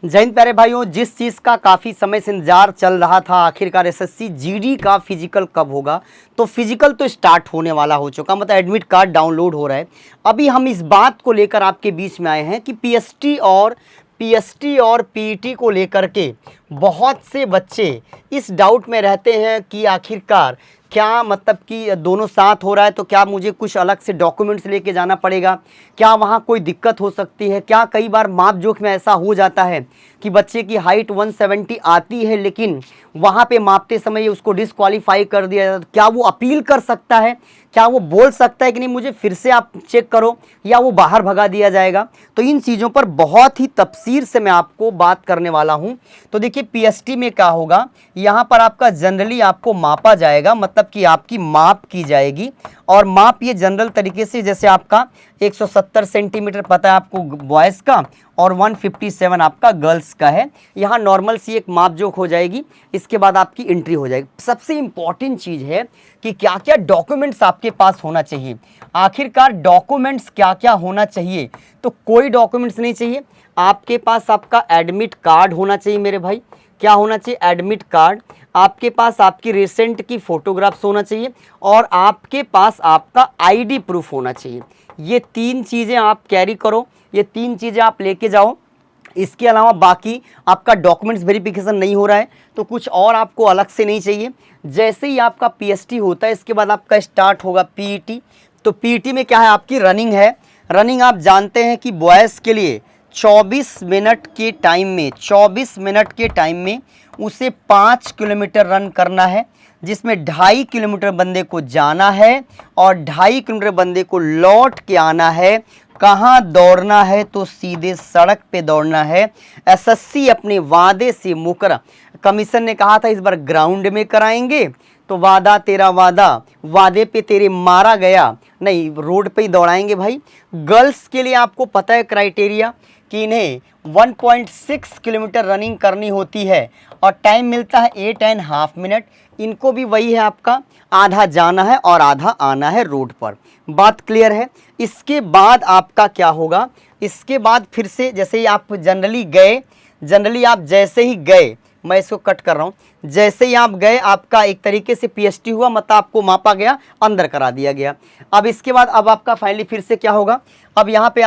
जय हिंद प्यारे भाइयों, जिस चीज़ का काफ़ी समय से इंतजार चल रहा था आखिरकार एसएससी जीडी का फिजिकल कब होगा, तो फिजिकल तो स्टार्ट होने वाला हो चुका, मतलब एडमिट कार्ड डाउनलोड हो रहा है। अभी हम इस बात को लेकर आपके बीच में आए हैं कि पीएसटी और पीईटी को लेकर के बहुत से बच्चे इस डाउट में रहते हैं कि आखिरकार क्या मतलब कि दोनों साथ हो रहा है तो क्या मुझे कुछ अलग से डॉक्यूमेंट्स लेके जाना पड़ेगा, क्या वहाँ कोई दिक्कत हो सकती है, क्या कई बार माप जोख में ऐसा हो जाता है कि बच्चे की हाइट 170 आती है लेकिन वहाँ पे मापते समय उसको डिस्क्वालीफाई कर दिया जाता है। क्या वो अपील कर सकता है, क्या वो बोल सकता है कि नहीं मुझे फिर से आप चेक करो, या वो बाहर भगा दिया जाएगा। तो इन चीज़ों पर बहुत ही तफसीर से मैं आपको बात करने वाला हूँ। तो देखिए पीएसटी में क्या होगा, यहाँ पर आपका जनरली आपको मापा जाएगा, मतलब कि आपकी माप की जाएगी। और माप ये जनरल तरीके से जैसे आपका 170 सेंटीमीटर पता है आपको बॉयज़ का और 157 आपका गर्ल्स का है। यहाँ नॉर्मल सी एक माप जोख हो जाएगी, इसके बाद आपकी एंट्री हो जाएगी। सबसे इम्पॉर्टेंट चीज़ है कि क्या क्या डॉक्यूमेंट्स आपके पास होना चाहिए। आखिरकार डॉक्यूमेंट्स क्या क्या होना चाहिए, तो कोई डॉक्यूमेंट्स नहीं चाहिए। आपके पास आपका एडमिट कार्ड होना चाहिए मेरे भाई। क्या होना चाहिए? Admit card. आपके पास आपकी रिसेंट की फ़ोटोग्राफ्स होना चाहिए और आपके पास आपका आईडी प्रूफ होना चाहिए। ये तीन चीज़ें आप कैरी करो, ये तीन चीज़ें आप लेके जाओ। इसके अलावा बाकी आपका डॉक्यूमेंट्स वेरिफिकेशन नहीं हो रहा है तो कुछ और आपको अलग से नहीं चाहिए। जैसे ही आपका पीएसटी होता है इसके बाद आपका स्टार्ट होगा पीईटी। तो पीईटी में क्या है, आपकी रनिंग है। रनिंग आप जानते हैं कि बॉयज़ के लिए 24 मिनट के टाइम में उसे 5 किलोमीटर रन करना है, जिसमें 2.5 किलोमीटर बंदे को जाना है और 2.5 किलोमीटर बंदे को लौट के आना है। कहाँ दौड़ना है? तो सीधे सड़क पे दौड़ना है। एसएससी अपने वादे से मुकर, कमीशन ने कहा था इस बार ग्राउंड में कराएंगे, तो वादा तेरा वादा, वादे पे तेरे मारा गया, नहीं रोड पे ही दौड़ाएंगे भाई। गर्ल्स के लिए आपको पता है क्राइटेरिया कि इन्हें 1.6 किलोमीटर रनिंग करनी होती है और टाइम मिलता है 8.5 मिनट। इनको भी वही है, आपका आधा जाना है और आधा आना है रोड पर। बात क्लियर है? इसके बाद आपका क्या होगा, इसके बाद फिर से जैसे ही आप जनरली आप जैसे ही गए, मैं इसको कट कर रहा हूँ, जैसे ही आप गए आपका एक तरीके से पीएसटी हुआ, मतलब आपको मापा गया, अंदर करा दिया गया। अब इसके बाद अब आपका फाइनली फिर से क्या होगा, अब यहाँ पे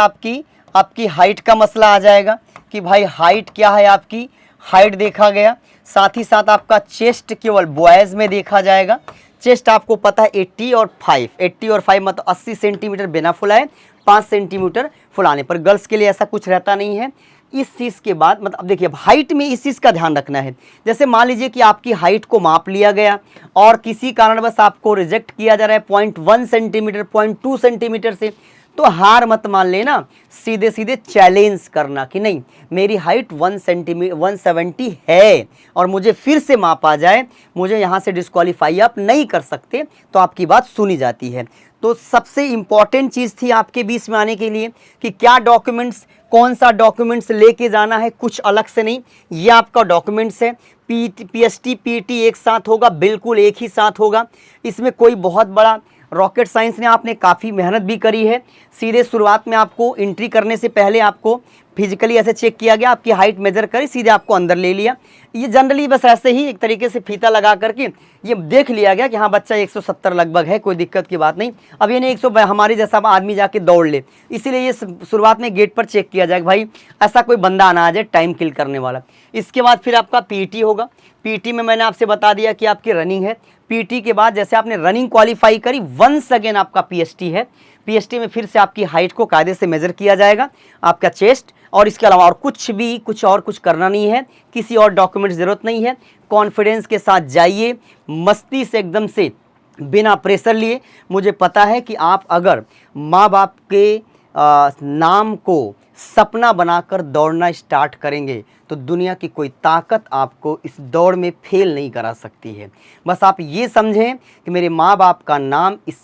आपकी हाइट का मसला आ जाएगा कि भाई हाइट क्या है, आपकी हाइट देखा गया। साथ ही साथ आपका चेस्ट केवल बॉयज़ में देखा जाएगा। चेस्ट आपको पता है 80 और 5 मतलब 80 सेंटीमीटर बिना फुलाए, 5 सेंटीमीटर फुलाने पर। गर्ल्स के लिए ऐसा कुछ रहता नहीं है। इस चीज़ के बाद मतलब अब देखिए हाइट में इस चीज़ का ध्यान रखना है। जैसे मान लीजिए कि आपकी हाइट को माप लिया गया और किसी कारणवश आपको रिजेक्ट किया जा रहा है 0.1 सेंटीमीटर 0.2 सेंटीमीटर से, तो हार मत मान लेना, सीधे सीधे चैलेंज करना कि नहीं मेरी हाइट 170 है और मुझे फिर से माप आ जाए, मुझे यहाँ से डिस्क्वालीफाई आप नहीं कर सकते, तो आपकी बात सुनी जाती है। तो सबसे इम्पॉर्टेंट चीज़ थी आपके बीच में आने के लिए कि क्या डॉक्यूमेंट्स, कौन सा डॉक्यूमेंट्स लेके जाना है, कुछ अलग से नहीं। ये आपका डॉक्यूमेंट्स है। पीएसटी पीईटी एक साथ होगा, बिल्कुल एक ही साथ होगा। इसमें कोई बहुत बड़ा रॉकेट साइंस ने आपने काफ़ी मेहनत भी करी है। सीधे शुरुआत में आपको एंट्री करने से पहले आपको फिजिकली ऐसे चेक किया गया, आपकी हाइट मेजर करी, सीधे आपको अंदर ले लिया। ये जनरली बस ऐसे ही एक तरीके से फीता लगा करके ये देख लिया गया कि हाँ बच्चा 170 लगभग है, कोई दिक्कत की बात नहीं। अब ये नहीं 100 हमारी जैसा आदमी जाके दौड़ ले, इसीलिए ये शुरुआत में गेट पर चेक किया जाएगा भाई ऐसा कोई बंदा ना आ जाए टाइम किल करने वाला। इसके बाद फिर आपका पीईटी होगा। पीईटी में मैंने आपसे बता दिया कि आपकी रनिंग है। पीईटी के बाद जैसे आपने रनिंग क्वालिफाई करी, वंस अगेन आपका पीएसटी है। पीएसटी में फिर से आपकी हाइट को कायदे से मेजर किया जाएगा, आपका चेस्ट, और इसके अलावा और कुछ करना नहीं है, किसी और डॉक्यूमेंट ज़रूरत नहीं है। कॉन्फिडेंस के साथ जाइए, मस्ती से एकदम से बिना प्रेशर लिए। मुझे पता है कि आप अगर माँ बाप के नाम को सपना बनाकर दौड़ना स्टार्ट करेंगे तो दुनिया की कोई ताकत आपको इस दौड़ में फेल नहीं करा सकती है। बस आप ये समझें कि मेरे माँ बाप का नाम इस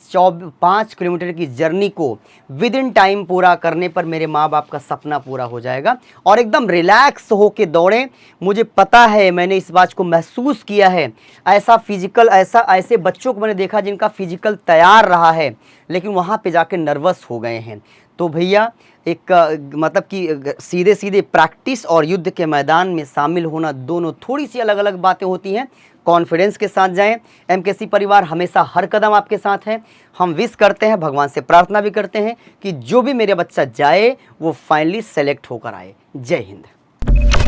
5 किलोमीटर की जर्नी को विद इन टाइम पूरा करने पर मेरे माँ बाप का सपना पूरा हो जाएगा। और एकदम रिलैक्स होके दौड़ें। मुझे पता है, मैंने इस बात को महसूस किया है। ऐसे बच्चों को मैंने देखा जिनका फिजिकल तैयार रहा है लेकिन वहाँ पे जाके नर्वस हो गए हैं। तो भैया मतलब कि सीधे सीधे प्रैक्टिस और युद्ध के मैदान में शामिल होना, दोनों थोड़ी सी अलग अलग बातें होती हैं। कॉन्फिडेंस के साथ जाएं। एमकेसी परिवार हमेशा हर कदम आपके साथ है। हम विश करते हैं, भगवान से प्रार्थना भी करते हैं कि जो भी मेरे बच्चा जाए वो फाइनली सेलेक्ट होकर आए। जय हिंद।